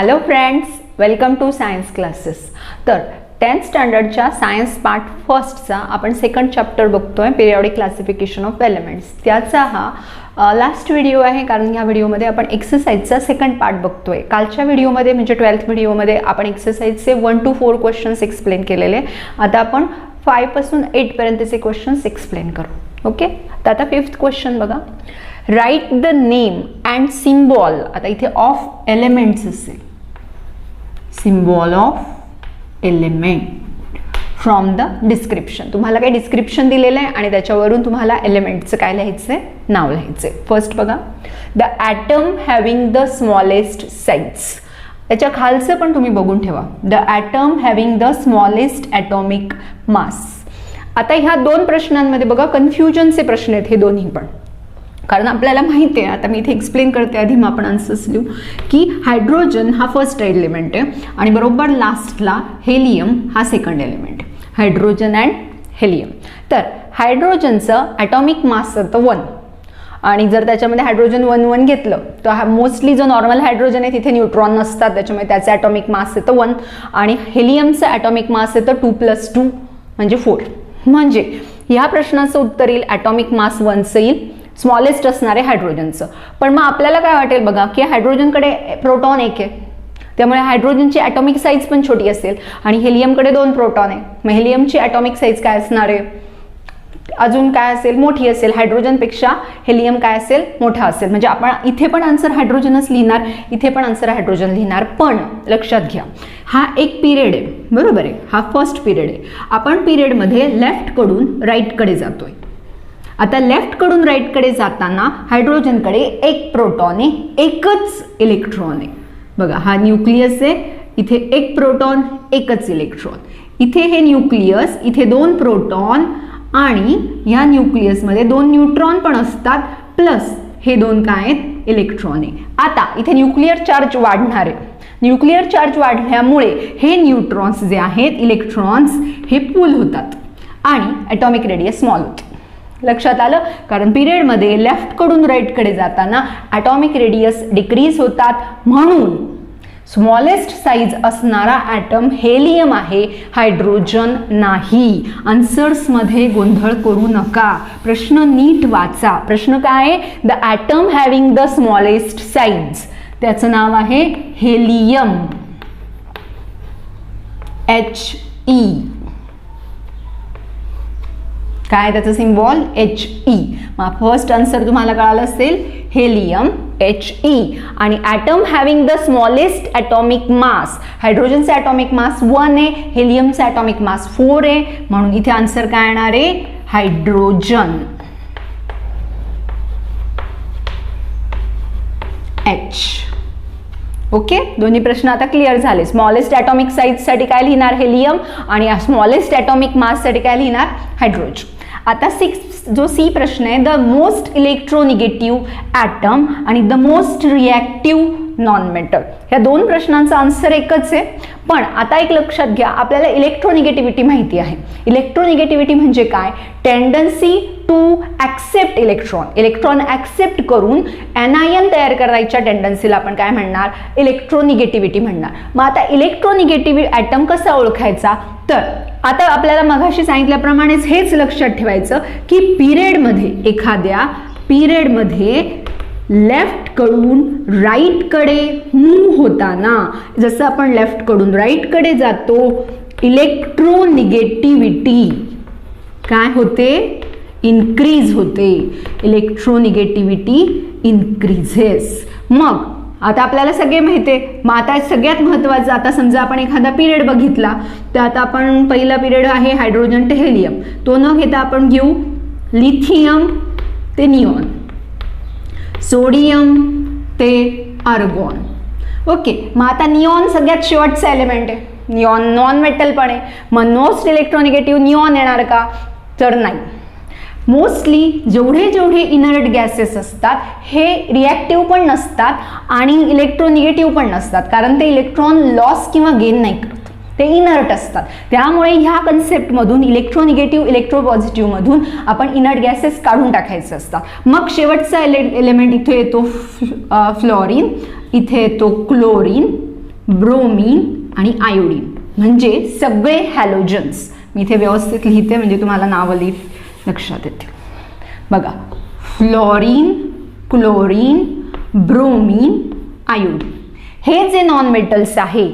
Hello friends, welcome to science classes. तर 10th स्टँडर्डच्या science part फर्स्टचा आपण सेकंड चॅप्टर बघतोय, पिरियॉडिक क्लासिफिकेशन ऑफ एलिमेंट्स. त्याचा हा लास्ट व्हिडिओ आहे, कारण ह्या व्हिडिओमध्ये आपण एक्सरसाइजचा सेकंड पार्ट बघतोय. कालच्या व्हिडिओमध्ये म्हणजे 12th व्हिडिओमध्ये आपण एक्सरसाइजचे 1 to 4 क्वेश्चन्स एक्सप्लेन केलेले. आता आपण 5 पासून 8 पर्यंतचे क्वेश्चन्स एक्सप्लेन करू. ओके, तर आता 5th क्वेश्चन बघा. Write the name and symbol. आता इथे ऑफ एलिमेंट्स असेल, symbol of element from the description. तुम्हाला काही डिस्क्रिप्शन दिलेलं आहे आणि त्याच्यावरून तुम्हाला एलिमेंटचं काय लिहायचं आहे, नाव लिहायचं आहे. फर्स्ट बघा, the atom having the smallest size. त्याच्या खालचं पण तुम्ही बघून ठेवा, the atom having the smallest atomic mass. आता ह्या दोन प्रश्नांमध्ये बघा कन्फ्युजनचे प्रश्न आहेत हे दोन्ही पण, कारण आपल्याला माहिती आहे. आता मी इथे एक्सप्लेन करते, आधी मग आपण आन्सर्स लिहू की हायड्रोजन हा फर्स्ट एलिमेंट आहे आणि बरोबर लास्टला हेलियम हा सेकंड एलिमेंट आहे. Hydrogen and helium. तर हायड्रोजनचं ॲटॉमिक मास होतं 1 आणि जर त्याच्यामध्ये हायड्रोजन 1 घेतलं तर हा मोस्टली जो नॉर्मल हायड्रोजन आहे तिथे न्यूट्रॉन नसतात, त्याच्यामुळे त्याचं ॲटॉमिक मास येतं 1 आणि हेलियमचं ॲटॉमिक मास येतं 2 + 2 म्हणजे 4. म्हणजे ह्या प्रश्नाचं उत्तर येईल ॲटॉमिक मास 1चं येईल, स्मॉलेस्ट असणारे हायड्रोजनचं. पण मग आपल्याला काय वाटेल बघा की हायड्रोजनकडे प्रोटॉन 1 आहे, त्यामुळे हायड्रोजनची ॲटॉमिक साईज पण छोटी असेल आणि हेलियमकडे 2 प्रोटॉन आहे. मग हेलियमची ॲटॉमिक साईज काय असणार आहे, अजून काय असेल, मोठी असेल. हायड्रोजनपेक्षा हेलियम काय असेल, मोठा असेल. म्हणजे आपण इथे पण आन्सर हायड्रोजनच लिहिणार, इथे पण आन्सर हायड्रोजन लिहिणार. पण लक्षात घ्या, हा एक पिरियड आहे, बरोबर आहे, हा फर्स्ट पिरियड आहे. आपण पिरियडमध्ये लेफ्टकडून राईटकडे जातोय. आता लेफ्टकडून राईटकडे जाताना हायड्रोजनकडे 1 प्रोटॉन आहे, 1च इलेक्ट्रॉन आहे. बघा, हा न्यूक्लियस आहे, इथे 1 प्रोटॉन 1च इलेक्ट्रॉन. इथे हे न्यूक्लियस, इथे 2 प्रोटॉन आणि ह्या न्यूक्लियसमध्ये 2 न्यूट्रॉन पण असतात, प्लस हे 2 काय आहेत, इलेक्ट्रॉन आहे. आता इथे न्यूक्लिअर चार्ज वाढणार आहे. न्यूक्लिअर चार्ज वाढल्यामुळे हे न्यूट्रॉन्स जे आहेत, इलेक्ट्रॉन्स हे पूल होतात आणि ॲटॉमिक रेडियस स्मॉल होते. लक्षात आलं, कारण पिरियडमध्ये लेफ्टकडून राईटकडे जाताना ॲटॉमिक रेडियस डिक्रीज होतात, म्हणून स्मॉलेस्ट साईज असणारा ॲटम हेलियम आहे, हायड्रोजन नाही. आन्सर्समध्ये गोंधळ करू नका, प्रश्न नीट वाचा. प्रश्न काय आहे, the atom having the smallest size, त्याचं नाव आहे हेलियम, HE. काय त्याचं सिम्बॉल, HE. मग फर्स्ट आन्सर तुम्हाला कळालं असेल, हेलियम HE. आणि atom having the smallest atomic mass, हायड्रोजनचा ॲटॉमिक मास 1 आहे, हेलियमचा ॲटॉमिक मास 4 आहे, म्हणून इथे आन्सर काय येणार आहे, हायड्रोजन, H. ओके, दोन्ही प्रश्न आता क्लिअर झाले. स्मॉलेस्ट ॲटॉमिक साईजसाठी काय लिहिणार, हेलियम, आणि स्मॉलेस्ट ॲटॉमिक माससाठी काय लिहिणार, हायड्रोजन. आता 6 जो सी प्रश्न आहे, द मोस्ट इलेक्ट्रोनिगेटिव्ह ॲटम आणि the most reactive non metal. ह्या 2 प्रश्नांचा आन्सर एकच आहे. पण आता एक लक्षात घ्या, आपल्याला इलेक्ट्रोनिगेटिव्हिटी माहिती आहे. इलेक्ट्रोनिगेटिव्हिटी म्हणजे काय, tendency to accept electron. Electron accept करून एनायन तयार करायच्या टेंडन्सीला आपण काय म्हणणार, इलेक्ट्रोनिगेटिव्हिटी म्हणणार. मग आता इलेक्ट्रोनिगेटिव्ह ॲटम कसा ओळखायचा, तर आता आपल्याला मगाशी सांगितल्याप्रमाणेच हेच लक्षात ठेवायचं की पिरियडमध्ये, एखाद्या पिरियडमध्ये लेफ्टकडून राईटकडे मूव्ह होताना, जसं आपण लेफ्टकडून राईटकडे जातो, इलेक्ट्रोनिगेटिव्हिटी काय होते, इन्क्रीज होते. Electronegativity increases. मग आता आपल्याला सगळे माहिती आहे. मग आता सगळ्यात महत्त्वाचं, आता समजा आपण एखादा पिरियड बघितला, तर आता आपण पहिला पिरियड आहे हायड्रोजन ते हेलियम, तो न घेता आपण घेऊ लिथियम ते निऑन, सोडियम ते आर्गॉन. ओके, मग आता निऑन सगळ्यात शेवटचा एलिमेंट आहे, निऑन नॉन मेटल पण आहे. मग मोस्ट इलेक्ट्रोनिगेटिव्ह निऑन येणार का, तर नाही. मोस्टली जेवढे जेवढे इनर्ट गॅसेस असतात हे रिॲक्टिव्ह पण नसतात आणि इलेक्ट्रोनिगेटिव्ह पण नसतात, कारण ते इलेक्ट्रॉन लॉस किंवा गेन नाही करत, ते इनर्ट असतात. त्यामुळे ह्या कन्सेप्टमधून इलेक्ट्रोनिगेटिव्ह इलेक्ट्रोपॉझिटिव्हमधून आपण इनर्ट गॅसेस काढून टाकायचे असतात. मग शेवटचा एलिमेंट इथे येतो फ्लोरीन, इथे येतो क्लोरीन, ब्रोमीन आणि आयोडीन, म्हणजे सगळे हॅलोजन्स. मी इथे व्यवस्थित लिहिते म्हणजे तुम्हाला नावं लक्षात येते. बघा, फ्लोरीन, क्लोरीन, ब्रोमीन, आयोडीन हे जे नॉन मेटल्स आहे.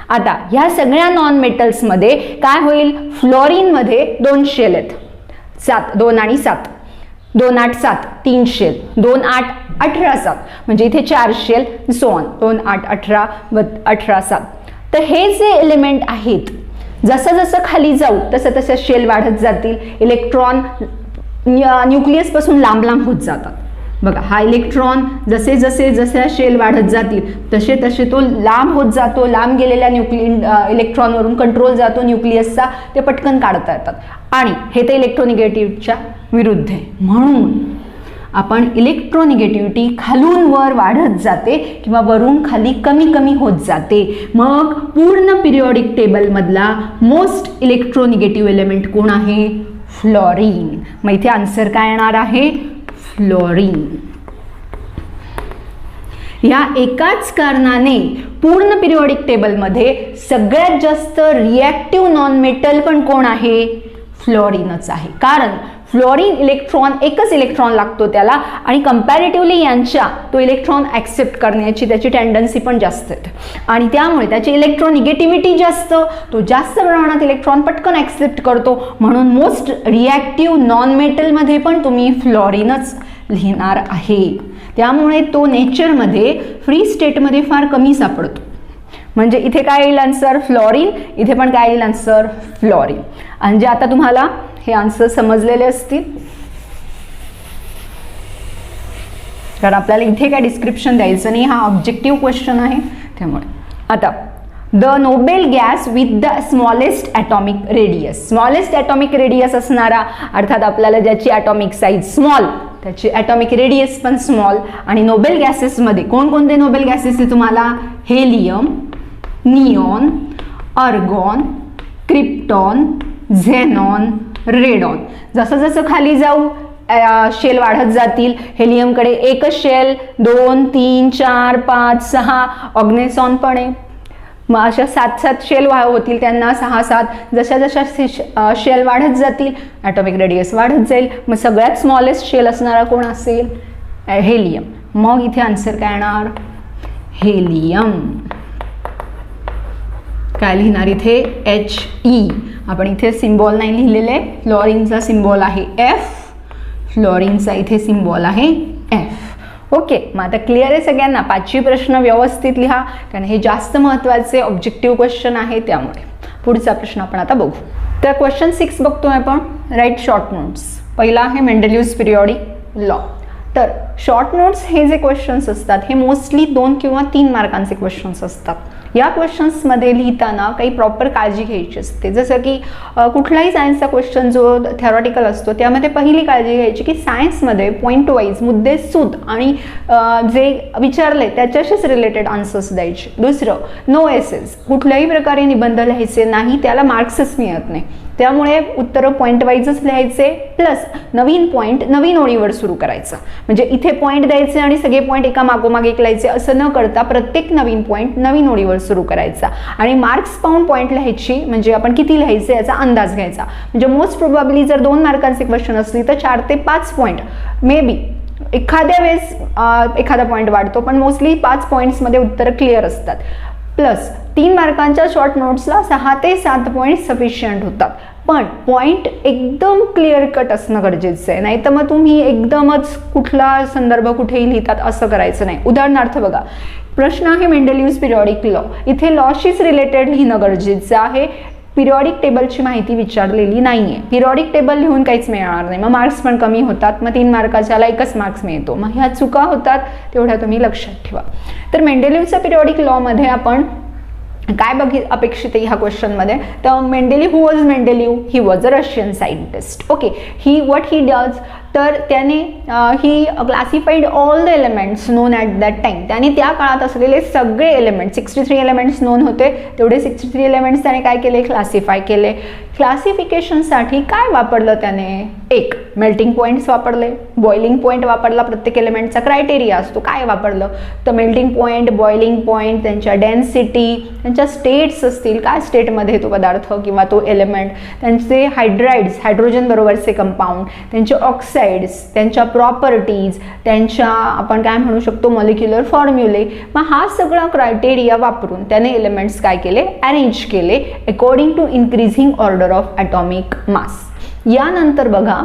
आता ह्या सगळ्या नॉन मेटल्समध्ये काय होईल, फ्लोरीनमध्ये 2 शेल आहेत, 7, 2 आणि 7, 2 8 7 3 शेल, 2 8 18 7, म्हणजे इथे 4 शेल, सो ऑन, 2 8 18 18 7. तर हे जे एलिमेंट आहेत, जसं जसं खाली जाऊ तसं तसं शेल वाढत जातील, इलेक्ट्रॉन न्यूक्लियस पासून लांब लांब होत जातात. बघा, हा इलेक्ट्रॉन जसे जसे जसे शेल वाढत जातील तसे तसे तो लांब होत जातो, लांब गेलेल्या इलेक्ट्रॉनवरून कंट्रोल जातो न्यूक्लियसचा, ते पटकन काढता येतात. आणि हे तर इलेक्ट्रोनिगेटिव्हच्या विरुद्ध आहे. म्हणून आपण इलेक्ट्रोनिगेटिव्हिटी खालून वर वाढत जाते किंवा वरून खाली कमी कमी होत जाते. मग पूर्ण पिरियॉडिक टेबलमधला मोस्ट इलेक्ट्रोनिगेटिव्ह एलिमेंट कोण आहे, फ्लोरीन. मग इथे आन्सर काय येणार आहे, फ्लोरीन. या एकाच कारणाने पूर्ण पिरियॉडिक टेबलमध्ये सगळ्यात जास्त रिॲक्टिव्ह नॉन मेटल पण कोण आहे, फ्लोरीनच आहे. कारण फ्लोरीन इलेक्ट्रॉन, एकच इलेक्ट्रॉन लागतो त्याला, आणि कंपॅरेटिव्हली यांच्या तो इलेक्ट्रॉन ॲक्सेप्ट करण्याची त्याची टेंडन्सी पण जास्त आहे, आणि त्यामुळे त्याची इलेक्ट्रोनिगेटिव्हिटी जास्त, तो जास्त प्रमाणात इलेक्ट्रॉन पटकन ॲक्सेप्ट करतो. म्हणून मोस्ट रिॲक्टिव्ह नॉन मेटलमध्ये पण तुम्ही फ्लोरीनच लिहिणार आहे. त्यामुळे तो नेचरमध्ये फ्री स्टेटमध्ये फार कमी सापडतो. म्हणजे इथे काय येईल आन्सर, फ्लोरीन. इथे पण काय येईल आन्सर, फ्लोरीन. म्हणजे आता तुम्हाला हे आन्सर समजलेले असतील, कारण आपल्याला इथे काय डिस्क्रिप्शन द्यायचं नाही, हा ऑब्जेक्टिव्ह क्वेश्चन आहे. त्यामुळे आता the Nobel gas with the smallest atomic radius. Smallest atomic radius असणारा, अर्थात आपल्याला ज्याची ॲटॉमिक साईज स्मॉल त्याची ॲटॉमिक रेडियस पण स्मॉल. आणि नोबेल गॅसेसमध्ये कोणकोणते नोबेल गॅसेस आहे तुम्हाला, helium, neon, argon, krypton, xenon, radon. जसं जसं खाली जाऊ शेल वाढत जातील. हेलियमकडे एकच शेल, 2 3 4 5 6, ऑग्नेसॉन पण आहे. मग अशा 7 शेल होतील त्यांना, 6 7. जशा जशा शेल वाढत जातील ॲटॉमिक रेडियस वाढत जाईल. मग सगळ्यात स्मॉलेस्ट शेल असणारा कोण असेल, हेलियम. मग इथे आन्सर काय येणार, हेलियम. काय लिहिणार इथे, HE. आपण इथे सिम्बॉल नाही लिहिलेले. फ्लोरीनचा सिम्बॉल आहे F, फ्लोरीनचा इथे सिम्बॉल आहे F. ओके, मग आता क्लिअर आहे सगळ्यांना. 5वी प्रश्न व्यवस्थित लिहा, कारण हे जास्त महत्त्वाचे ऑब्जेक्टिव्ह क्वेश्चन आहे. त्यामुळे पुढचा प्रश्न आपण आता बघू. तर क्वेश्चन 6 बघतोय आपण, राईट शॉर्ट नोट्स. पहिला आहे मेंडेलिव्हज पिरियॉडिक लॉ. तर शॉर्ट नोट्स हे जे क्वेश्चन्स असतात हे मोस्टली 2 किंवा 3 मार्कांचे क्वेश्चन्स असतात. या क्वेश्चन्समध्ये लिहिताना काही प्रॉपर काळजी घ्यायची असते. जसं की कुठलाही सायन्सचा क्वेश्चन जो थेरॉटिकल असतो त्यामध्ये पहिली काळजी घ्यायची की सायन्समध्ये पॉईंट वाईज मुद्देसूद आणि जे विचारले त्याच्याशीच रिलेटेड आन्सर्स द्यायचे. दुसरं, नो एसेस, कुठल्याही प्रकारे निबंध लिहायचे नाही, त्याला मार्क्सच मिळत नाही. त्यामुळे उत्तरं पॉईंट वाईजच लिहायचे, प्लस नवीन पॉईंट नवीन ओळीवर सुरू करायचं. म्हणजे इथे पॉईंट द्यायचे आणि सगळे पॉईंट एका मागोमाग एक लिहायचे असं न करता प्रत्येक नवीन पॉईंट नवीन ओळीवर सुरू करायचा. आणि मार्क्स पाहून पॉईंट लिहायची, म्हणजे आपण किती लिहायचे याचा अंदाज घ्यायचा. म्हणजे मोस्ट प्रोबॅबली जर 2 मार्कांचे क्वेश्चन असली तर 4 ते 5 पॉईंट, मे बी एखाद्या वेळेस एखादा पॉईंट वाढतो, पण मोस्टली 5 पॉईंट्समध्ये उत्तर क्लिअर असतात. प्लस 3 मार्कांच्या शॉर्ट नोट्सला 6 ते 7 पॉईंट सफिशियंट होतात. पण पॉईंट एकदम क्लिअर कट असणं गरजेचं आहे, नाही तर मग तुम्ही एकदमच कुठला संदर्भ कुठेही लिहितात असं करायचं नाही. उदाहरणार्थ बघा, प्रश्न आहे मेंडेलिव्हज पिरियॉडिक लॉ. इथे लॉशीच रिलेटेड लिहिणं गरजेचं आहे. पिरियॉडिक टेबलची माहिती विचारलेली नाहीये. पिरियॉडिक टेबल लिहून काहीच मिळणार नाही, मग मार्क्स पण कमी होतात. मग 3 मार्काच्याला 1च मार्क्स मिळतो. मग ह्या चुका होतात, तेवढ्या तुम्ही लक्षात ठेवा. तर मेंडेलिव्हच्या पिरियॉडिक लॉमध्ये आपण काय अपेक्षित आहे ह्या क्वेश्चनमध्ये, तर Mendeleev, who was Mendeleev, he was a Russian scientist. Okay, he what he does, तर त्याने he classified all the elements known at that time. त्याने त्या काळात असलेले सगळे एलिमेंट्स, 63 एलिमेंट्स नोन होते, तेवढे 63 एलिमेंट्स त्याने काय केले, क्लासिफाय केले. क्लासिफिकेशनसाठी काय वापरलं त्याने? एक, मेल्टिंग पॉईंट्स वापरले, बॉइलिंग पॉईंट वापरला, प्रत्येक एलिमेंटचा क्रायटेरिया असतो, काय वापरलं तर मेल्टिंग पॉईंट, बॉइलिंग पॉईंट, त्यांच्या डेन्सिटी, त्यांच्या स्टेट्स असतील, काय स्टेटमध्ये तो पदार्थ किंवा तो एलिमेंट, त्यांचे हायड्राइड्स, हायड्रोजन बरोबरचे कंपाऊंड, त्यांचे ऑक्साइड्स, त्यांच्या प्रॉपर्टीज, त्यांच्या आपण काय म्हणू शकतो मॉलिक्युलर फॉर्म्युले. मग हा सगळा क्रायटेरिया वापरून त्याने एलिमेंट्स काय केले? अरेंज केले according to increasing order of atomic mass. यानंतर बघा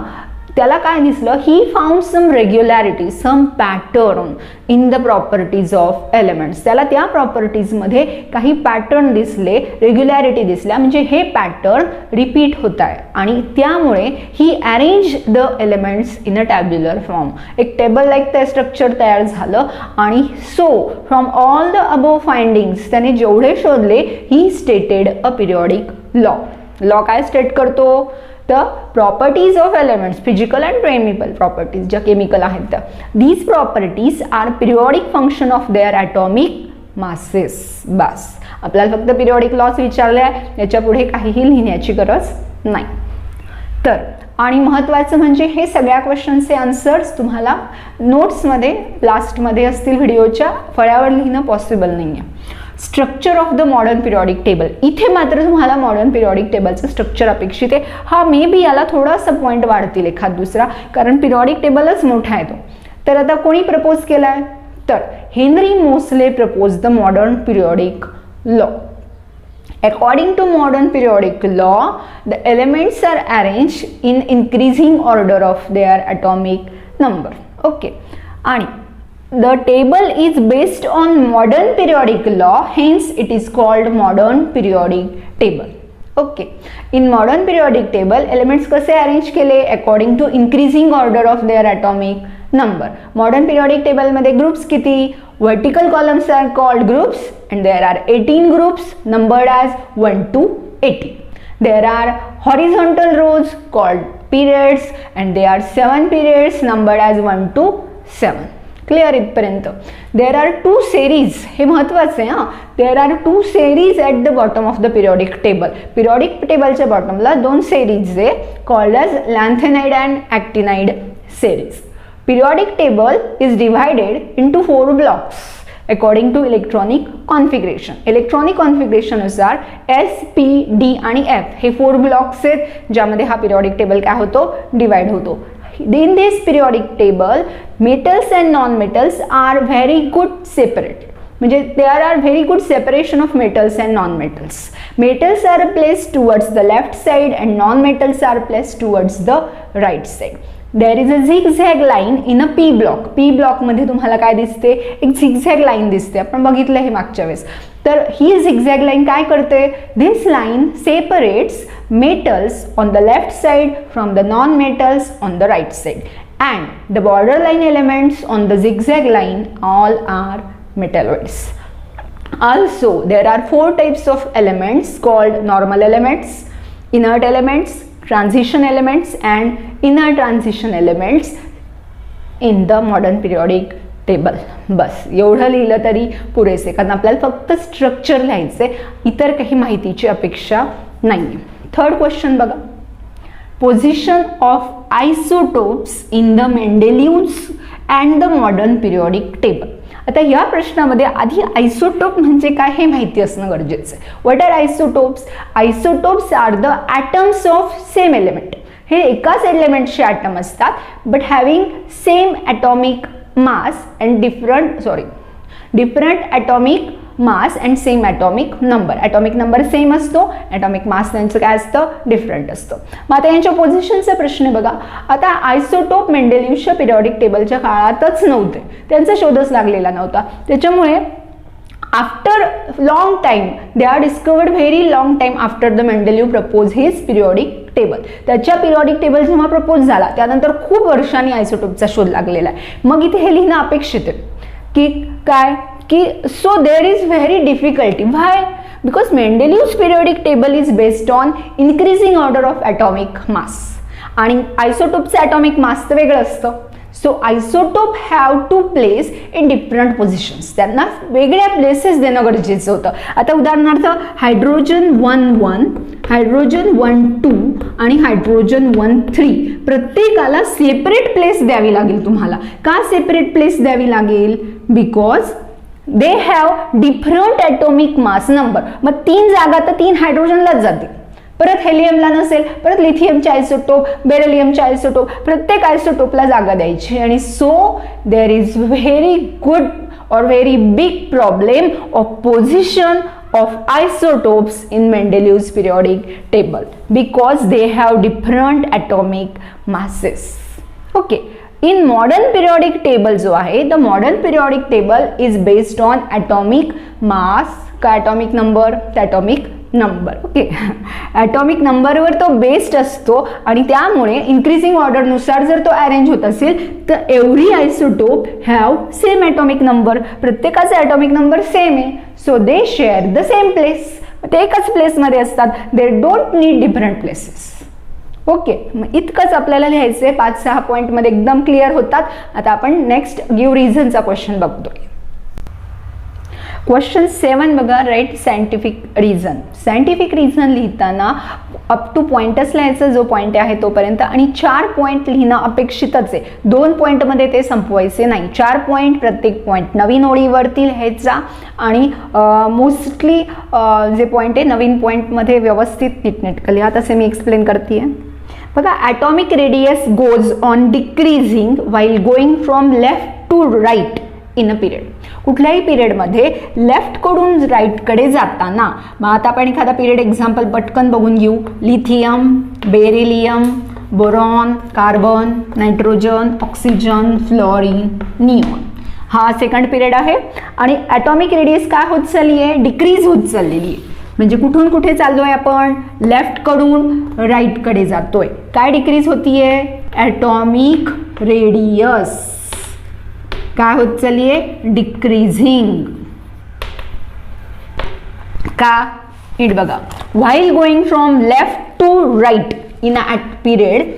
त्याला काय दिसलं? He found some regularity, some pattern in the properties of elements. त्याला त्या प्रॉपर्टीजमध्ये काही पॅटर्न दिसले, रेग्युलॅरिटी दिसल्या, म्हणजे हे पॅटर्न रिपीट होत आहे आणि त्यामुळे he arrange the elements in a tabular form. एक टेबल लाईक ते स्ट्रक्चर तयार झालं आणि so from all the above findings त्याने जेवढे शोधले he stated a periodic law. Law काय स्टेट करतो? The properties of elements, physical and chemical properties, ज्या केमिकल आहेत त्या, these properties are periodic function of their atomic masses. बस आपल्याला फक्त पिरियॉडिक लॉज विचारले आहे, याच्या पुढे काहीही लिहिण्याची गरज नाही. तर आणि महत्त्वाचं म्हणजे हे सगळ्या क्वेश्चनचे आन्सर्स तुम्हाला नोट्समध्ये लास्टमध्ये असतील, व्हिडिओच्या फळ्यावर लिहिणं पॉसिबल नाही आहे. Structure of the modern periodic table, इथे मात्र तुम्हाला मॉडर्न पिरियॉडिक टेबलचं स्ट्रक्चर अपेक्षित आहे. हा मे बी याला थोडासा पॉईंट वाढतील एखाद दुसरा, कारण पिरियॉडिक टेबलच मोठा आहे तो. तर आता कोणी प्रपोज केला आहे? तर Henry Mosle propose the modern periodic law. According to modern periodic law, the elements are arranged in increasing order of their atomic number. Okay. आणि the table is based on modern periodic law, hence it is called modern periodic table. Okay. In modern periodic table, elements कसे arrange केले? According to increasing order of their atomic number. Modern periodic table मध्ये groups किती? Vertical columns are called groups and there are 18 groups numbered as 1 to 18. There are horizontal rows called periods and there are 7 periods numbered as 1 to 7. Clear इथपर्यंत. There are 2 series, हे महत्त्वाचं आहे हां. There are 2 series at the bottom of the periodic table. Periodic टेबलच्या बॉटमला 2 series आहे, called as lanthanide and actinide series. Periodic table is divided into 4 blocks according to electronic configuration. Electronic configuration नुसार S, P, D आणि F हे 4 blocks आहेत ज्यामध्ये हा periodic table काय होतो? डिवाइड होतो. In this periodic table, metals and non-metals are very good separated. म्हणजे there are very good separation of metals and non-metals. Metals are placed towards the left side and non-metals are placed towards the right side. There is a zigzag line in a P block. P block मध्ये तुम्हाला काय दिसते? एक zigzag line दिसते. आपण बघितलं हे मागच्या वेळेस. तर ही zigzag line काय करते? This line separates metals on the left side from the non-metals on the right side. And the borderline elements on the zigzag line all are metalloids. Also, there are 4 types of elements called normal elements, inert elements, transition elements and inner transition elements in the modern periodic table. बस एवढं लिहिलं तरी पुरेसे, कारण आपल्याला फक्त structure लिहायचे, इतर काही माहितीची अपेक्षा नाही. थर्ड क्वेश्चन बघा. Position of isotopes in the Mendeleev's and the modern periodic table. आता या प्रश्नामध्ये आधी आयसोटोप म्हणजे काय हे माहिती असणं गरजेचं आहे. What are isotopes? Isotopes are the atoms of same element. हे एकाच एलिमेंटचे ॲटम असतात but having same atomic mass and different atomic mass and same atomic number. Atomic number same असतो, ॲटॉमिक मास त्यांचं काय असतं? डिफरंट असतं. मग आता यांच्या पोझिशनचा प्रश्न बघा. आता आयसोटोप मेंडेलिव्हच्या पिरियॉडिक टेबलच्या काळातच नव्हते, त्यांचा शोधच लागलेला नव्हता. त्याच्यामुळे after long time they are discovered, very long time after the Mendeleev propose his periodic table. त्याच्या पिरियॉडिक टेबल जेव्हा प्रपोज झाला त्यानंतर खूप वर्षांनी आयसोटोपचा शोध लागलेला आहे. मग इथे हे लिहिणं अपेक्षित आहे की काय की so there is very difficulty. Why? Because Mendeleev's periodic table is based on increasing order of atomic mass आणि आयसोटोपचं ॲटॉमिक मास तर वेगळं असतं. So isotope have to place in different positions, त्यांना वेगळ्या प्लेसेस देणं गरजेचं होतं. आता उदाहरणार्थ हायड्रोजन 1 हायड्रोजन 1 आणि हायड्रोजन 1 प्रत्येकाला सेपरेट प्लेस द्यावी लागेल. तुम्हाला का सेपरेट प्लेस द्यावी लागेल? Because they have different atomic mass number. मग 3 जागा तर 3 हायड्रोजनलाच जातील. परत हेलियमला नसेल, परत लिथियमचे आयसोटोप, बेरिलियमचे आयसोटोप, प्रत्येक आयसोटोपला जागा द्यायची. आणि so there is very good or very big problem of position of isotopes in Mendeleev's periodic table because they have different atomic masses. Okay, in modern periodic table जो आहे, the modern periodic table is based on atomic mass का atomic number, atomic number. Okay, atomic नंबरवर तो based असतो आणि त्यामुळे increasing ऑर्डरनुसार जर तो अरेंज होत असेल तर every isotope have same atomic number, प्रत्येकाचा ॲटॉमिक नंबर सेम आहे. So they share the same place, ते एकच प्लेसमध्ये असतात. They don't need different places. Okay, मग इतकंच आपल्याला लिहायचं आहे. 5-6 पॉईंटमध्ये एकदम क्लिअर होतात. आता आपण नेक्स्ट गिव्ह रिझनचा क्वेश्चन बघतोय. क्वेश्चन 7 बघा, write scientific reason. Scientific reason लिहिताना अप टू पॉईंटच लिहायचं, जो पॉईंट आहे तोपर्यंत, आणि 4 पॉईंट लिहिणं अपेक्षितच आहे. 2 पॉईंटमध्ये ते संपवायचे नाही. 4 पॉईंट, प्रत्येक पॉईंट नवीन ओळीवरती लिहायचा आणि मोस्टली जे पॉईंट आहे नवीन पॉईंटमध्ये व्यवस्थित नीटनेटकं लिहा. तसे मी एक्सप्लेन करते. बघा, atomic radius goes on decreasing while going from left to right in a period. कुठल्याही पिरियडमध्ये लेफ्टकडून राईटकडे जाताना. मग आता आपण एखादा पिरियड एक्झाम्पल पटकन बघून घेऊ. Lithium, beryllium, boron, carbon, nitrogen, oxygen, fluorine, neon. हा सेकंड पिरियड आहे आणि ॲटॉमिक रेडियस काय होत चालली आहे? डिक्रीज होत चाललेली आहे. म्हणजे कुठून कुठे चाललोय आपण? लेफ्टकडून राईटकडे जातोय. काय डिक्रीज होतीये? ॲटॉमिक रेडियस काय होत चालली आहे? डिक्रीजिंग. का? नीट बघा. While going from left to right in a period,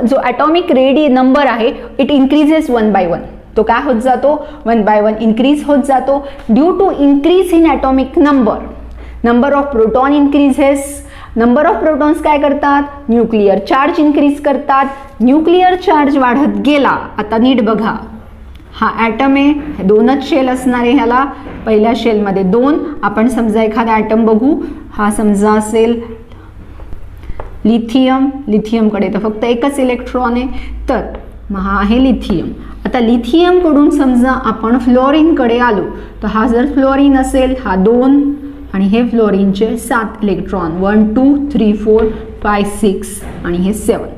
जो ॲटॉमिक नंबर आहे इट इन्क्रीजेस 1 by 1. तो काय होत जातो? 1 by 1 इन्क्रीज होत जातो. Due to increase in atomic number of proton increases. Number of protons काय करतात? न्यूक्लिअर चार्ज इन्क्रीज करतात. न्यूक्लिअर चार्ज वाढत गेला. आता नीट बघा, हा ॲटम आहे, 2च शेल असणार आहे ह्याला. पहिल्या शेलमध्ये 2. आपण समजा एखादा ॲटम बघू. हा समजा असेल लिथियम. लिथियमकडे तर फक्त एकच इलेक्ट्रॉन आहे, तर मग हा आहे लिथियम. आता लिथियमकडून समजा आपण फ्लोरीनकडे आलो, तर हा जर फ्लोरीन असेल, हा 2 आणि हे फ्लोरीनचे 7 इलेक्ट्रॉन. 1 2 3 4 5 6 आणि हे 7.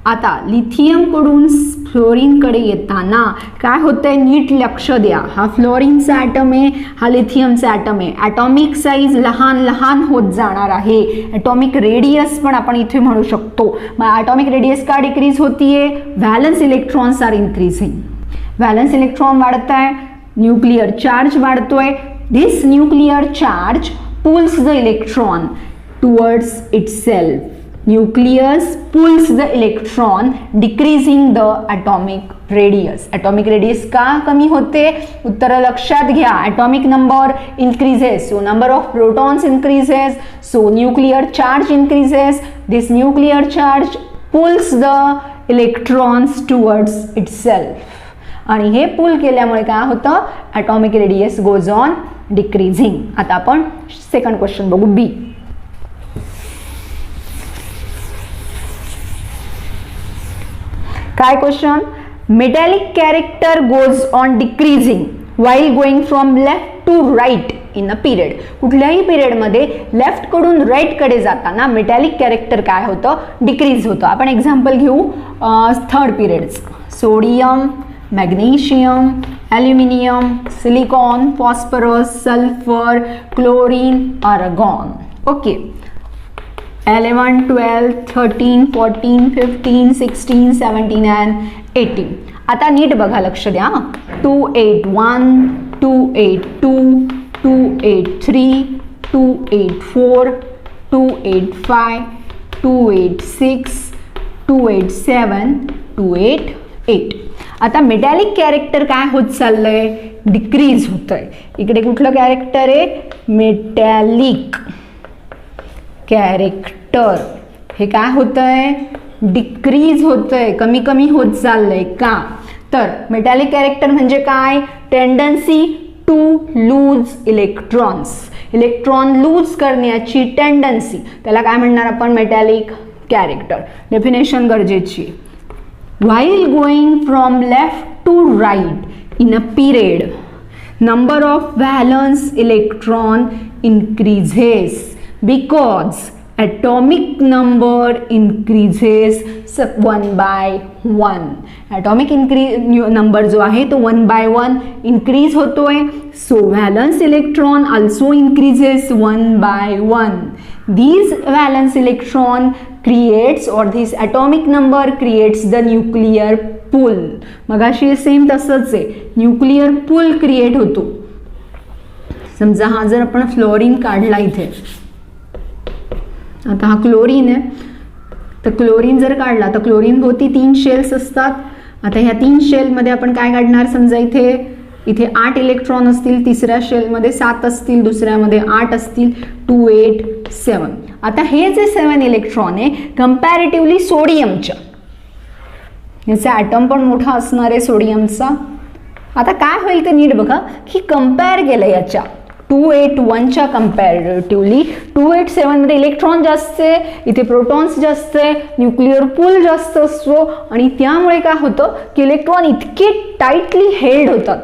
आता लिथियमकडून फ्लोरीनकडे येताना काय होतंय? नीट लक्ष द्या. हा फ्लोरीनचा ॲटम आहे, हा लिथियमचा ॲटम आहे. ॲटॉमिक साईज लहान लहान होत जाणार आहे. ॲटॉमिक रेडियस पण आपण इथे म्हणू शकतो. मग ॲटॉमिक रेडियस का डिक्रीज होतीये? Valence electrons are increasing. Valence electron वाढत आहे, न्यूक्लिअर चार्ज वाढतोय. This nuclear charge pulls the electron towards itself. Nucleus pulls the electron, decreasing the atomic radius. Atomic radius का कमी होते? उत्तर लक्षात घ्या. Atomic number increases, so number of protons increases, so nuclear charge increases. This nuclear charge pulls the electrons towards itself. आणि हे पुल केल्यामुळे काय होतं? Atomic radius goes on decreasing. आता आपण सेकंड क्वेश्चन बघू. बी. काय question? Metallic character goes on decreasing while going from left to right in a period. कुठल्याही पिरियडमध्ये लेफ्टकडून राईटकडे जाताना मेटॅलिक कॅरेक्टर काय होतं? डिक्रीज होतं. आपण एक्झाम्पल घेऊ थर्ड पिरियडचं. Sodium, magnesium, aluminium, silicon, phosphorus, sulphur, chlorine, argon. Okay. 11, 12, 13, 14, 15, 16, 17 and 18. आता नीट बघा, लक्ष द्या. 281, 282, 283, 284, 285, 286, 287, 8. आता मेटॅलिक कॅरेक्टर काय होत चाललंय, डिक्रीज होतंय. इकडे कुठलं कॅरेक्टर आहे, मेटॅलिक कॅरेक्टर, हे काय होतंय, डिक्रीज होतंय, कमी कमी होत चाललंय. का तर मेटॅलिक कॅरेक्टर म्हणजे काय, tendency to lose electrons, electron lose करण्याची टेंडन्सी, त्याला काय म्हणणार आपण, मेटॅलिक कॅरेक्टर. डेफिनेशन गरजेची. While going from left to right in a period, number of valence electron increases because atomic number increases 1 by 1. atomic number जो आहे तो 1 by 1 increase होतोय. So valence electron also increases 1 by 1. These valence electron creates or this atomic number creates the nuclear pull. मगाशी same तसंच आहे, nuclear पुल create होतो. समजा हा जर आपण फ्लोरीन काढला इथे, आता हा क्लोरीन आहे, तर क्लोरीन जर काढला तर क्लोरीन भोवती 3 शेल्स असतात. आता ह्या 3 शेलमध्ये आपण काय काढणार, समजा इथे 8 इलेक्ट्रॉन असतील, तिसऱ्या शेलमध्ये 7 असतील, दुसऱ्यामध्ये 8 असतील, 2 8 7. आता हे जे 7 इलेक्ट्रॉन आहे कंपॅरेटिव्हली सोडियमच्या, याचा ॲटम पण मोठा असणार आहे सोडियमचा. आता काय होईल ते नीट बघा की कंपेअर केलं याच्या 281च्या कंपॅरेटिव्हली 287मध्ये इलेक्ट्रॉन जास्त आहे, इथे प्रोटॉन्स जास्त आहे, न्यूक्लिअर पूल जास्त असतो आणि त्यामुळे काय होतं की इलेक्ट्रॉन इतके टाईटली हेल्ड होतात,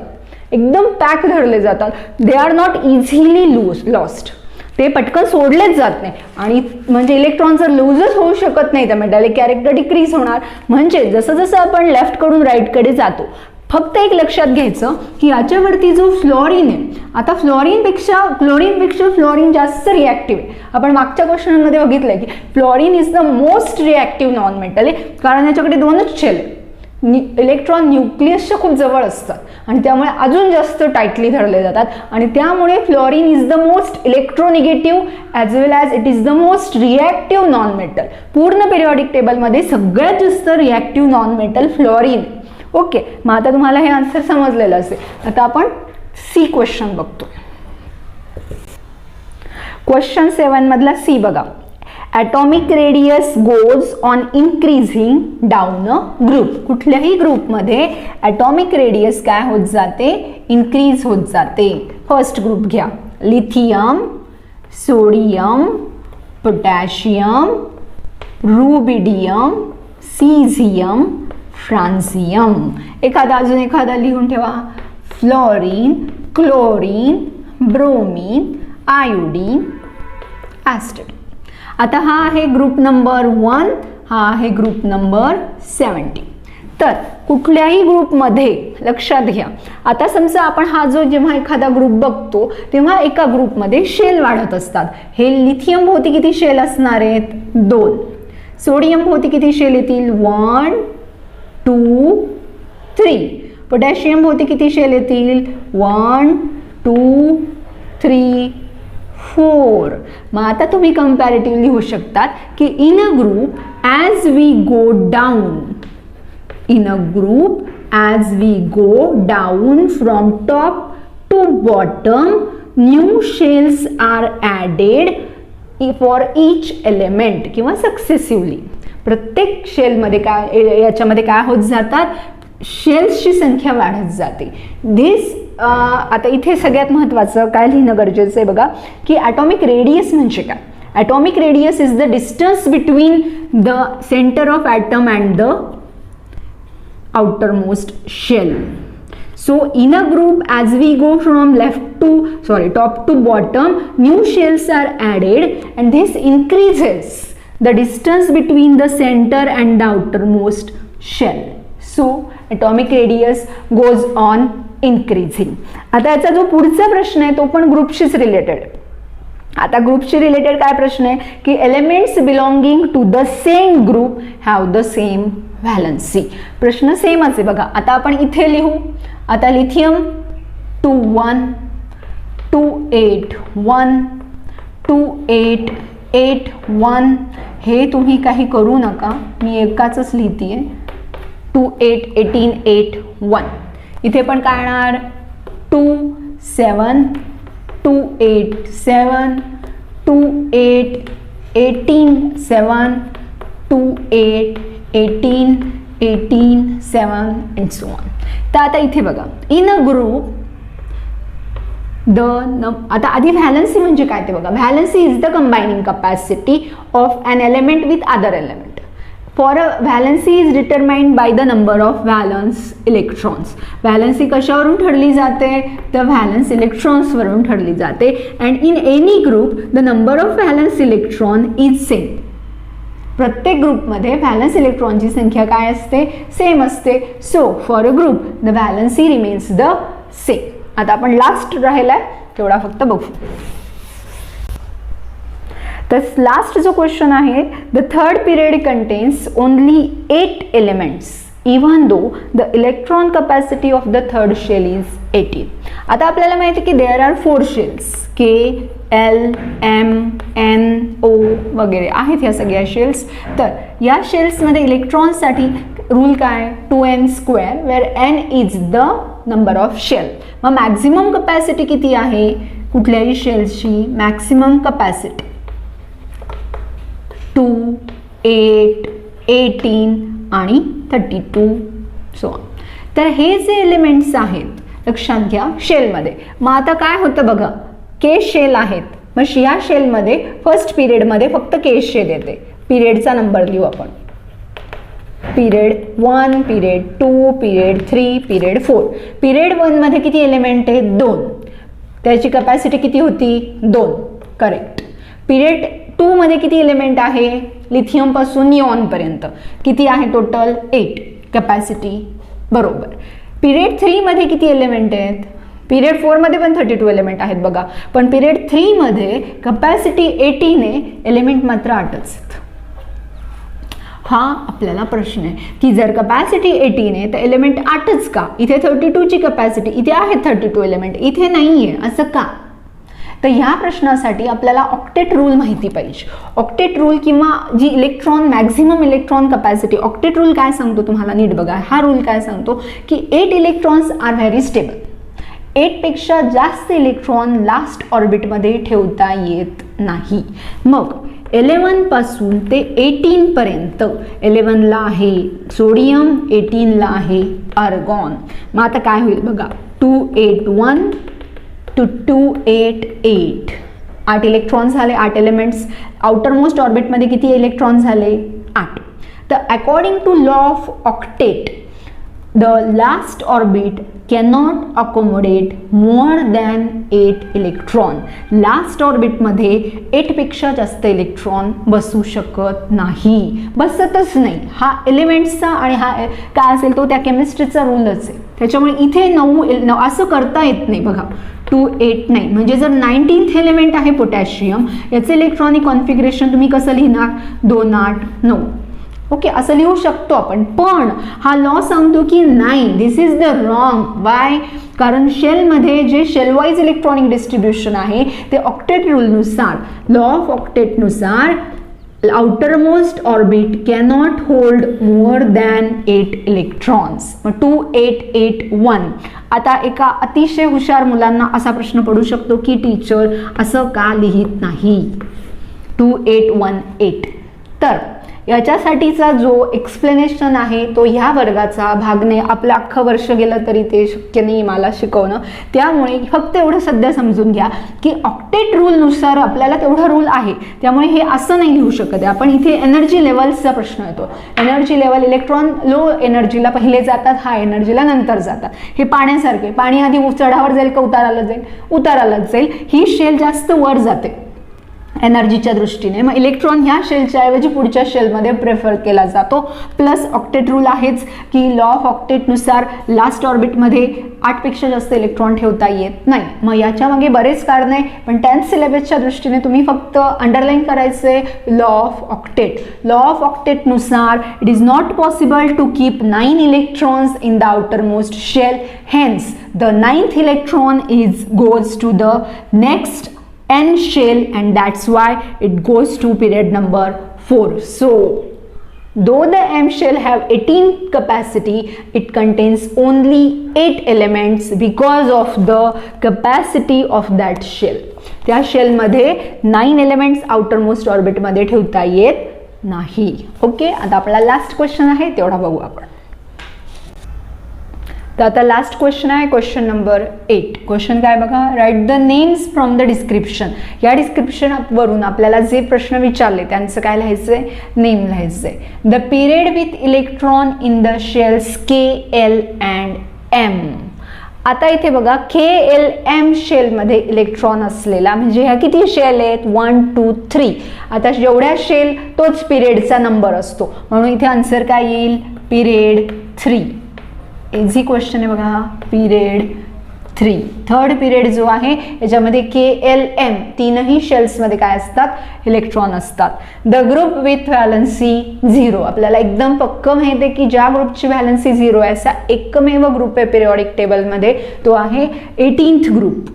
एकदम पॅक धरले जातात. They are not easily lost, ते पटकन सोडलेच जात नाही. आणि म्हणजे इलेक्ट्रॉन जर लूजच होऊ शकत नाही तर मेटॅलिक कॅरेक्टर डिक्रीज होणार. म्हणजे जसं जसं आपण लेफ्टकडून राईटकडे जातो, फक्त एक लक्षात घ्यायचं की याच्यावरती जो फ्लोरीन आहे, आता क्लोरीनपेक्षा फ्लोरीन जास्त रिॲक्टिव्ह आहे. आपण मागच्या क्वेश्चनमध्ये बघितलंय की fluorine is the most reactive non metal आहे, कारण याच्याकडे 2च शेल आहे. इलेक्ट्रॉन न्यूक्लियसच्या खूप जवळ असतात आणि त्यामुळे अजून जास्त टाईटली धरले जातात आणि त्यामुळे fluorine is the most electronegative as well as it is the most reactive non metal. पूर्ण पिरियॉडिक टेबलमध्ये सगळ्यात जास्त reactive non metal fluorine. Okay, मग आता तुम्हाला हे आन्सर समजलेलं असेल. आता आपण सी क्वेश्चन बघतो. क्वेश्चन 7 मधला सी बघा. atomic radius goes on increasing down a group. कुठल्याही ग्रुपमध्ये atomic radius काय होत जाते, increase होत जाते. फर्स्ट ग्रुप घ्या, lithium, sodium, potassium, rubidium, caesium, फ्रान्झियम. अजून एखादा लिहून ठेवा, फ्लोरीन, क्लोरीन, ब्रोमीन, आयोडीन, ॲस्टेट. आता हा आहे ग्रुप नंबर 1, हा आहे ग्रुप नंबर 70. तर कुठल्याही ग्रुपमध्ये लक्षात घ्या, आता समजा आपण हा जो जेव्हा एखादा ग्रुप बघतो तेव्हा एका ग्रुपमध्ये शेल वाढत असतात. हे लिथियम भोवती किती शेल असणार आहेत, 2. सोडियम भोवती किती शेल येतील, 1 2 3. पोटॅशियम भोवती किती शेल येतील, 1 2 3 4. मग आता तुम्ही कंपॅरेटिव्हली लिहू शकतात की in a group as we go down from top to bottom new shells are added for each element किंवा सक्सेसिव्हली. प्रत्येक शेलमध्ये याच्यामध्ये काय होत जातात, शेल्सची संख्या वाढत जाते. धिस आता इथे सगळ्यात महत्त्वाचं काय लिहिणं गरजेचं आहे बघा की ॲटॉमिक रेडियस म्हणजे काय. Atomic radius is the distance between the centre of atom and the outermost shell. So in a group as we go from top to bottom, new shells are added and this increases the distance between the center and the outermost shell. So atomic radius goes on increasing. आता याचा जो पुढचा प्रश्न आहे तो पण ग्रुपशीच related. आता ग्रुपशी related काय प्रश्न आहे की elements belonging to the same group have the same valency. प्रश्न सेमच आहे बघा. आता आपण इथे लिहू. आता लिथियम 2 1 2 8 1 2 8 8 1. हे तुम्ही काही करू नका, मी एकाच लिहितीये. 2 8 18 8 1. इथे पण काय येणार 2 7 2 8 7 2 8 18 7 2 8 18 18 7 and so on. तर आता इथे बघा इन अ ग्रुप आता आधी व्हॅलन्सी म्हणजे काय ते बघा. Valency is the combining capacity of an element with other element. For a valency is determined by the number of valence electrons. Valency कशावरून ठरली जाते तर व्हॅलन्स इलेक्ट्रॉन्सवरून ठरली जाते. And in any group the number of valence electron is same. प्रत्येक ग्रुपमध्ये valence इलेक्ट्रॉनची संख्या काय असते सेम असते. So for a group the valency remains the same. आता आपण लास्ट राहिलाय तेवढा फक्त बघू. तर लास्ट जो क्वेश्चन आहे the third period contains only 8 elements even though the electron capacity of the third shell is 18. आता आपल्याला माहिती आहे की there are 4 shells K L M N O वगैरे आहेत ह्या सगळ्या शेल्स. तर या शेल्समध्ये इलेक्ट्रॉन्ससाठी रूल काय 2n² where n is the number of shell. मग मॅक्झिमम कपॅसिटी किती आहे कुठल्याही शेल्सची मॅक्सिमम कपॅसिटी 2 8 18 आणि 32 सो ऑन. तर हे जे एलिमेंट्स आहेत लक्षात घ्या शेलमध्ये. मग आता काय होतं बघा के शेल आहेत. मग या शेलमध्ये फर्स्ट पिरियडमध्ये फक्त के शेल येते. पिरियडचा नंबर लिहू आपण. Period 1 period 2 period 3 period 4. Period 1 मध्ये किती एलिमेंट आहेत 2. त्याची कपॅसिटी किती होती 2 करेक्ट. पिरियड 2 मध्ये किती एलिमेंट आहे लिथियम पासून निऑन पर्यंत किती आहे टोटल 8 कपॅसिटी बरोबर. पिरियड 3 मध्ये किती एलिमेंट आहेत पिरियड 4 मध्ये पण 32 एलिमेंट आहेत बघा. पण पिरियड 3 मध्ये कपॅसिटी 18 आहे एलिमेंट मात्र 8च. हा आपल्याला प्रश्न आहे की जर कपॅसिटी 18 आहे तर एलिमेंट 8च का. इथे 32 ची कपॅसिटी इथे आहे 32 एलिमेंट इथे नाही आहे असं का. तर ह्या प्रश्नासाठी आपल्याला ऑक्टेट रूल माहिती पाहिजे. ऑक्टेट रूल किंवा जी electron maximum electron capacity octet rule काय सांगतो तुम्हाला नीट बघा. हा रूल काय सांगतो की 8 इलेक्ट्रॉन्स आर व्हेरी स्टेबल. 8 पेक्षा जास्त इलेक्ट्रॉन लास्ट ऑर्बिटमध्ये ठेवता येत नाही. मग 11 पासून ते 18 पर्यंत 11 ला आहे सोडियम 18 ला आहे आर्गॉन. मग आता काय होईल बघा 281 to 288 8 इलेक्ट्रॉन झाले 8 एलिमेंट्स. आउटर मोस्ट ऑर्बिटमध्ये किती इलेक्ट्रॉन झाले 8. तर according to law of octet the last orbit cannot accommodate more than 8 electron. Last ऑर्बिटमध्ये 8 पेक्षा जास्त इलेक्ट्रॉन बसू शकत नाही बसतच नाही. हा एलिमेंट्सचा आणि हा काय असेल तो त्या केमिस्ट्रीचा रूलच आहे. त्याच्यामुळे इथे 9 असं करता येत नाही बघा 289 म्हणजे जर 19th एलिमेंट आहे पोटॅशियम याचे इलेक्ट्रॉनिक कॉन्फिगरेशन तुम्ही कसं लिहिणार 289 ओके असं लिहू शकतो आपण. पण हा लॉ सांगतो की नाही this is the wrong. Why कारण शेलमध्ये जे शेलवाईज इलेक्ट्रॉनिक डिस्ट्रीब्युशन आहे ते ऑक्टेट रूलनुसार लॉ ऑफ ऑक्टेटनुसार outermost orbit cannot hold more than 8 electrons. 2881. आता एका अतिशय हुशार मुलांना असा प्रश्न पडू शकतो की टीचर असं का लिहित नाही 2818. तर याच्यासाठीचा जो एक्सप्लेनेशन आहे तो ह्या वर्गाचा भागने आपलं अख्खं वर्ष गेलं तरी ते शक्य नाही मला शिकवणं. त्यामुळे फक्त एवढं सध्या समजून घ्या की ऑक्टेट रूलनुसार आपल्याला तेवढा रूल आहे. त्यामुळे हे असं नाही लिहू शकत आहे आपण. इथे एनर्जी लेवल्सचा प्रश्न येतो. एनर्जी लेवल इलेक्ट्रॉन लो एनर्जीला पहिले जातात हाय एनर्जीला नंतर जातात. हे पाण्यासारखे पाणी आधी चढावर जाईल का उताराला जाईल उतारालाच जाईल. ही शेल जास्त वर जाते एनर्जीच्या दृष्टीने. मग इलेक्ट्रॉन ह्या शेलच्या ऐवजी पुढच्या शेलमध्ये प्रेफर केला जातो. प्लस ऑक्टेट रूल आहेच की लॉ ऑफ ऑक्टेटनुसार लास्ट ऑर्बिटमध्ये 8 पेक्षा जास्त इलेक्ट्रॉन ठेवता येत नाही. मग याच्या मागे बरेच कारण आहे पण 10th सिलेबसच्या दृष्टीने तुम्ही फक्त अंडरलाईन करायचे law of octet. Law of ऑक्टेटनुसार it is not possible to keep 9 electrons in the outermost shell. Hence the 9th electron goes to the next n shell and that's why it goes to period number 4. So Though the M shell have 18 capacity, it contains only 8 elements because of the capacity of that shell. त्या शेलमध्ये 9 elements outermost ऑर्बिटमध्ये ठेवता येत नाही. Okay, आता आपला last question आहे तेवढा बघू आपण. तर आता लास्ट क्वेश्चन आहे क्वेश्चन नंबर 8. क्वेश्चन काय बघा, write the names from the description. या डिस्क्रिप्शन वरून आपल्याला जे प्रश्न विचारले त्यांचं काय लिहायचंय, नेम लिहायचंय. The period with electron in the shells KL and M. आता इथे बघा KLM शेलमध्ये इलेक्ट्रॉन असलेला म्हणजे ह्या किती शेल आहेत, 1 2 3. आता जेवढ्या शेल तोच पिरियडचा नंबर असतो म्हणून इथे आन्सर काय येईल, पिरियड 3. इझी क्वेश्चन आहे बघा, पिरियड 3. थर्ड पिरियड जो आहे याच्यामध्ये KLM तीनही शेल्समध्ये काय असतात, इलेक्ट्रॉन असतात. The group with valency 0. आपल्याला एकदम पक्क माहिती आहे की ज्या ग्रुपची व्हॅलन्सी 0 आहे असा एकमेव ग्रुप आहे पिरियॉडिक टेबलमध्ये, तो आहे 18th ग्रुप.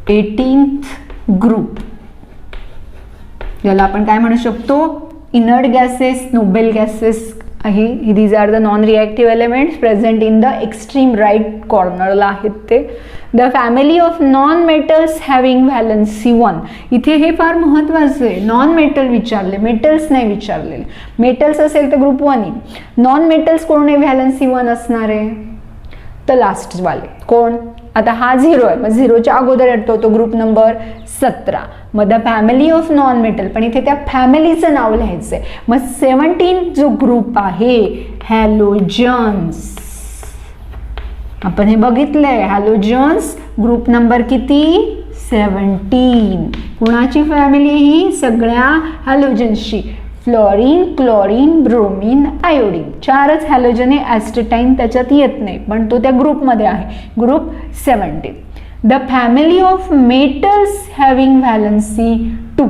18th ग्रुप याला आपण काय म्हणू शकतो, इनर्ट गॅसेस, नोबेल गॅसेस आहे. these are the non-reactive elements present in the extreme right corner ला आहेत ते. the family of non-metals having valency 1. इथे हे फार महत्त्वाचं आहे, नॉन मेटल विचारले, मेटल्स नाही विचारलेले. मेटल्स असेल तर ग्रुप 1 येईल. नॉन मेटल्स कोण आहे व्हॅलन्सी 1 असणार आहे, तर लास्ट वाले कोण. आता हा 0 आहे मग 0च्या अगोदर येतो तो ग्रुप नंबर 17. मग the family of non metal, पण इथे त्या फॅमिलीचं नाव लिहायचंय. मग 17 जो ग्रुप आहे हॅलोजन्स, आपण हे बघितलंय हॅलोजन्स ग्रुप नंबर किती, 17. कुणाची फॅमिली ही, सगळ्या हॅलोजन्सची. फ्लोरीन, क्लोरीन, ब्रोमीन, आयोडीन, 4च हॅलोजन आहे. ॲस्टेटाईन त्याच्यात येत नाही पण तो त्या ग्रुपमध्ये आहे, group 17. The family of metals having valency 2.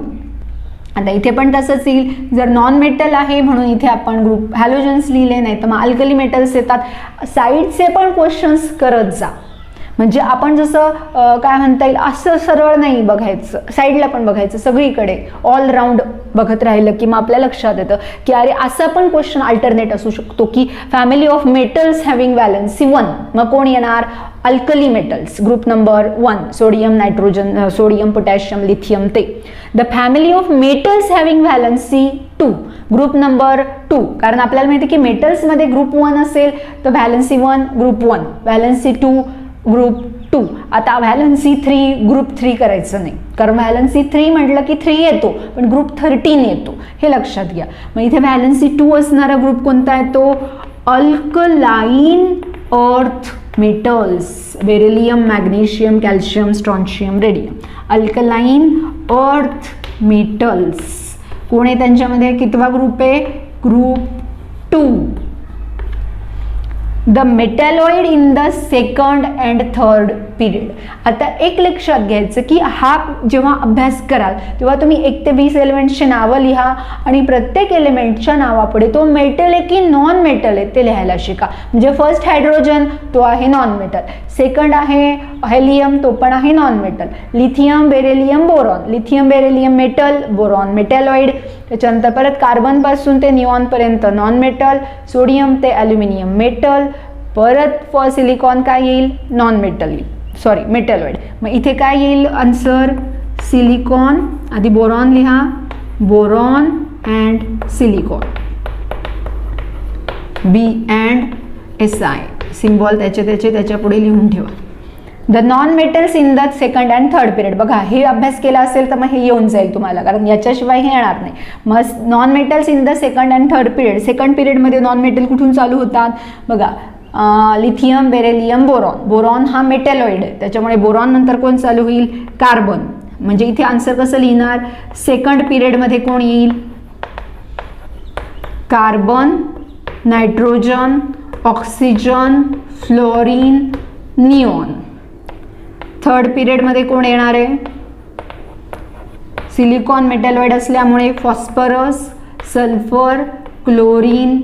आता इथे पण तसंच येईल, जर नॉन मेटल आहे म्हणून इथे आपण ग्रुप हॅलोजन्स लिहिले नाही तर मग अल्कली मेटल्स येतात. साईडचे पण क्वेश्चन्स करत जा, म्हणजे आपण जसं काय म्हणता येईल असं सरळ नाही बघायचं, साईडला पण बघायचं, सगळीकडे ऑलराऊंड बघत राहिलं की मग आपल्या लक्षात येतं की अरे असं पण क्वेश्चन अल्टरनेट असू शकतो की family of metals having valency 1. मग कोण येणार, alkali metals group number 1, sodium, nitrogen, sodium, potassium, lithium ते. The family of metals having valency 2 group number 2. कारण आपल्याला माहिती की मेटल्समध्ये ग्रुप 1 असेल तर व्हॅलन्सी 1 ग्रुप 1, व्हॅलन्सी 2 ग्रुप 2. आता व्हॅलन्सी 3 ग्रुप 3 करायचं नाही कारण व्हॅलन्सी 3 म्हटलं की 3 येतो पण ग्रुप 13 येतो, हे लक्षात घ्या. मग इथे व्हॅलन्सी 2 असणारा ग्रुप कोणता येतो, alkaline earth metals, beryllium, magnesium, calcium, strontium, radium. Alkaline earth metals कोण आहे त्यांच्यामध्ये, कितवा ग्रुप आहे, group 2. The metalloid in the second and third period. आता एक लक्षात घ्यायचं की हा जेव्हा अभ्यास कराल तेव्हा तुम्ही 1 ते 20 एलिमेंट्सची नावं लिहा आणि प्रत्येक एलिमेंटच्या नावापुढे तो मेटल आहे की नॉन मेटल आहे ते लिहायला शिका. म्हणजे फर्स्ट हायड्रोजन तो आहे नॉन मेटल, सेकंड आहे हेलियम तो पण आहे non metal, lithium, beryllium, boron, lithium beryllium metal, boron metalloid. त्याच्यानंतर परत कार्बन पासून ते निऑन पर्यंत नॉन मेटल, सोडियम ते ॲल्युमिनियम मेटल, परत सिलिकॉन काय येईल, नॉन मेटल, सॉरी मेटॅलॉइड. मग इथे काय येईल आन्सर, सिलिकॉन. आधी बोरॉन लिहा, boron and silicon, B and SI symbol त्याच्या पुढे लिहून ठेवा. The non metals in the second and third period. बघा हे अभ्यास केला असेल तर मग हे येऊन जाईल तुम्हाला कारण याच्याशिवाय हे येणार नाही. मग non metals in the second and third period. Second पिरियडमध्ये नॉन मेटल कुठून चालू होतात बघा, लिथियम, बेरिलियम, बोरॉन. बोरॉन हा मेटॅलॉइड आहे त्याच्यामुळे बोरॉन नंतर कोण चालू होईल, कार्बन. म्हणजे इथे आन्सर कसं लिहिणार, सेकंड पिरियडमध्ये कोण येईल, carbon, nitrogen, oxygen, fluorine, neon. Third पिरियडमध्ये कोण येणार आहे, सिलिकॉन मेटॅलॉइड असल्यामुळे फॉस्फरस, सल्फर, क्लोरीन,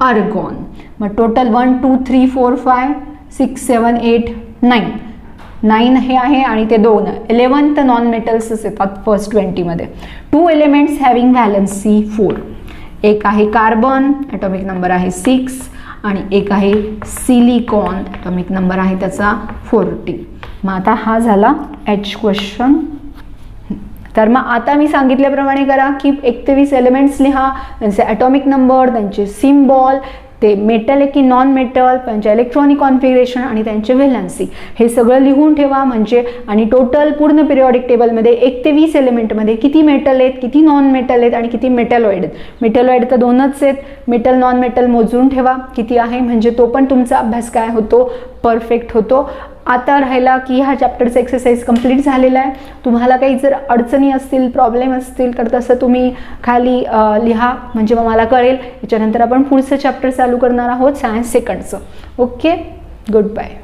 आर्गॉन. मग टोटल 1 2 3 4 5 6 7 8 9 हे आहे आणि ते 2 11th नॉन मेटल्सच येतात फर्स्ट 20 मध्ये. 2 एलिमेंट्स हॅव्हिंग व्हॅलन्सी 4. एक आहे कार्बन, ॲटॉमिक नंबर आहे 6, आणि एक आहे सिलिकॉन, ॲटॉमिक नंबर आहे त्याचा 40. मग आता हा झाला H क्वेश्चन. तर मग आता मी सांगितल्याप्रमाणे करा की 21 एलिमेंट्स लिहा, त्यांचे ॲटॉमिक नंबर, त्यांचे सिम्बॉल, ते मेटल आहे की नॉन मेटल, त्यांचे इलेक्ट्रॉनिक कॉन्फिगरेशन आणि त्यांचे व्हॅलन्सी, हे सगळं लिहून ठेवा. म्हणजे आणि टोटल पूर्ण पिरियॉडिक टेबलमध्ये 1 ते 20 एलिमेंटमध्ये किती मेटल आहेत, किती नॉन मेटल आहेत आणि किती मेटलॉइड आहेत. मेटलॉइड तर 2च आहेत, मेटल नॉन मेटल मोजून ठेवा किती आहे, म्हणजे तो पण तुमचा अभ्यास काय होतो, परफेक्ट होतो. आता राहिला की ह्या चॅप्टरचा एक्सरसाइज कंप्लीट झालेला आहे. तुम्हाला काही जर अडचणी असतील, प्रॉब्लेम असतील तर तसं तुम्ही खाली लिहा, म्हणजे मग मला कळेल. याच्यानंतर आपण पुढचं चॅप्टर चालू करणार आहोत सायन्स सेकंडचं. Okay, good bye.